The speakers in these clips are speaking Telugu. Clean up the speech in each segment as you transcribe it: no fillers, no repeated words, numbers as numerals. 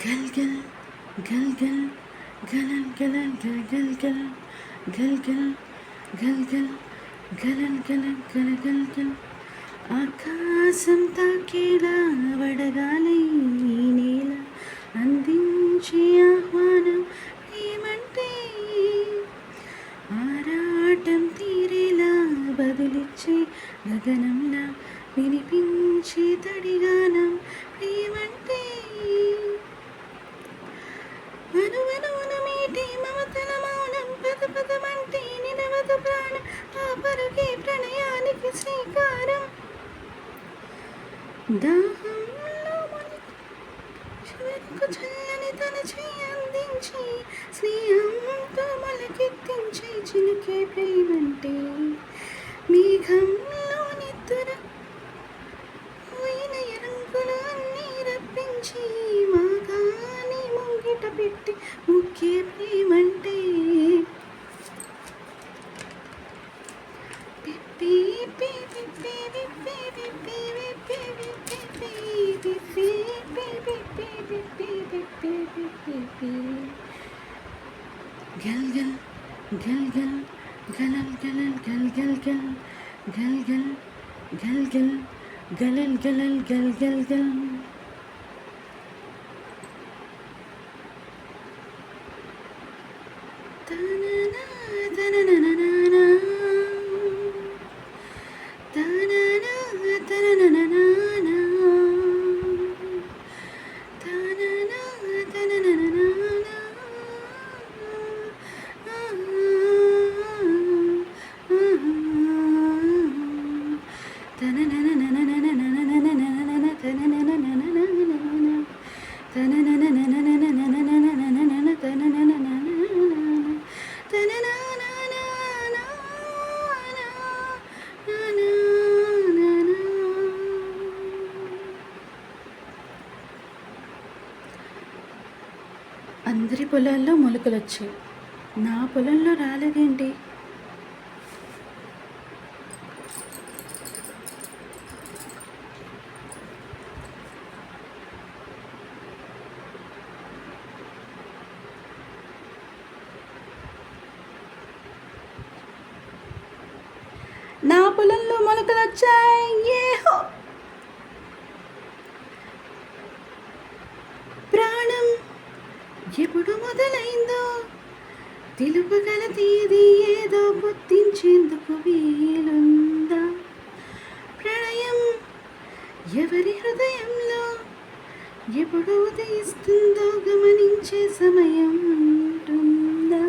గల్ గల్ గల్ గల్ గలల్ గలల్ గల్ గల్ గల్ గల్ గల్ గల్ గల్ గలల్ గలల్ గల గల్ గల్ ఆకాశం తాకేలా వడగాలి నేల అందించే ఆహ్వానం ఏమంటే ఆరాటం తీరేలా బదులిచ్చే గగనంలా వినిపించే తడిగానం ఏమంటే అనువనువున మీటి మమతల మౌనం పద పదమంటే నిలవదు ప్రాణం ఆ పరుగే ప్రణయానికి శ్రీకారం దాహంలో మునిగి చివరకు చల్లని తన చెయ్యి అందించి స్నేహంతో మొలకెత్తించే చిలికే ప్రేమంటే మేఘంలో నిద్ర పోయిన రంగులు అన్నీ రప్పించి మాగాని ముంగిట పెట్టి ముఖ్య ప్రేమంటే పిప్పి పిప్పి పిప్పి పిప్పి పిప్పి పిప్పి పిప్పి పిప్పి పిప్పి పిప్పి గల్ గల్ గల్ గల్ గలల్ గలల్ గల్ గల్ గల్ గల్ గల్ గల్ గల్ గలల్ గలల్ గల్ గల్ గల్ తననా తననననా తననా తననననా తననా తననననా అందరి పొలాల్లో మొలకలు వచ్చాయి, నా పొలంలో రాలేదేంటి? నా పొలంలో మొలకలు వచ్చాయి, ఏహో! ప్రాణం ఎప్పుడు మొదలైందో తెలుపగల తేదీ ఏదో గుర్తించేందుకు వీలుందా? ప్రణయం ఎవరి హృదయంలో ఎప్పుడు ఉదయిస్తుందో గమనించే సమయం ఉంటుందా?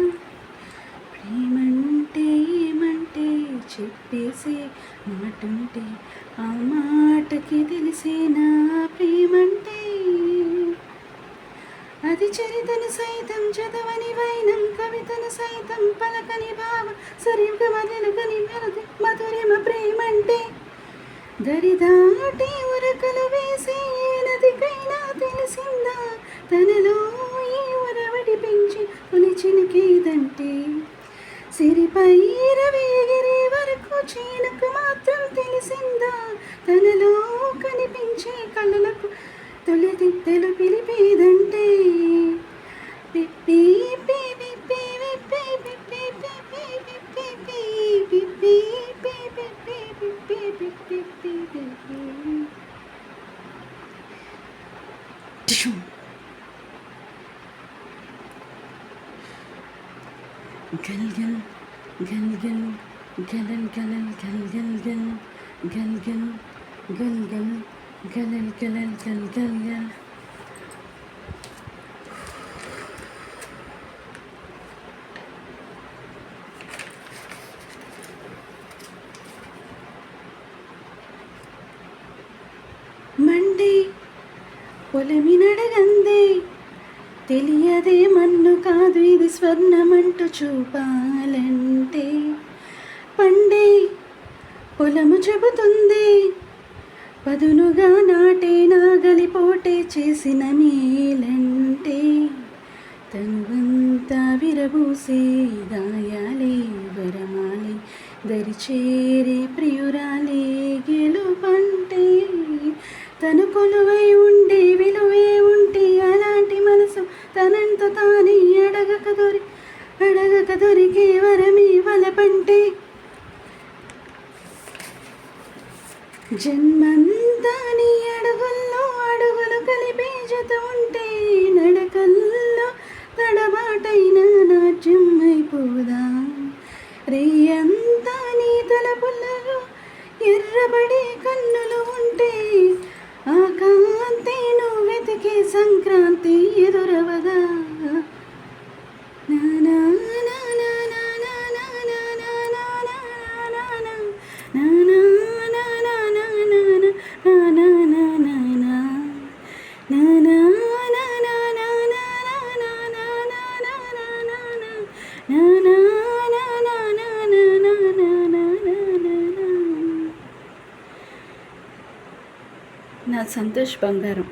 ప్రేమంటే ఏమంటే చెప్పేసే మాటుంటే ఆ మాటకి తెలిసేనా ప్రేమంటే? అది చరితను సైతం చదవని వైనం, కవితను సైతం పలకని భావం, సరిగా మదలకని మెలది మధురిమ ప్రేమంటే? దరిదాటి ఉరకలు వేసే నదికైనా తెలిసిందా తనలో ఈ ఉరవడి పెంచి కొలిచినకేదంటే? సిరిపై రవేగిరే వరకు చీనకు మాత్రం తెలిసిందా తనలో కనిపించే కళ్ళలకు తొలిదిద్దలు పిలిపేదంటే? పిప్పి పిప్పి పిప్పి పిప్పి పిప్పి పిప్పి పిప్పి పిప్పి పిప్పి పిప్పి గల్ గల్ గల్ గల్ గలల్ గలల్ గల్ గల్ గల్ గల్ గల్ గల్ గల్ గలల్ గలల్ గల్ గల్ గల్ మండే పొలమినడగందే తెలియదే మన్ను కాదు ఇది స్వర్ణమంటూ చూపాలంటే? పండే పొలము చెబుతుంది పదునుగా నాటే నాగలిపోటే చేసిన మేలంటే? తనువంతా విరబూసే గాయాలే వరమాలే దరిచేరే ప్రియురాలే గెలుపంటే? తను కొలువై ఉండే విలువే ఉంటే అలాంటి జన్మంతా నీ అడుగుల్లో అడుగులు కలిపే జత ఉంటే నడకల్లో తడబాటైన నాట్యం అయిపోదా. రేయంతా నీ తలపుల్లో ఎర్రబడే కన్నులు ఉంటే ఆ కాంతి నువ్వు వెతికే సంక్రాంతి ఎదురవదా. నా సంతోష్ బంగారం.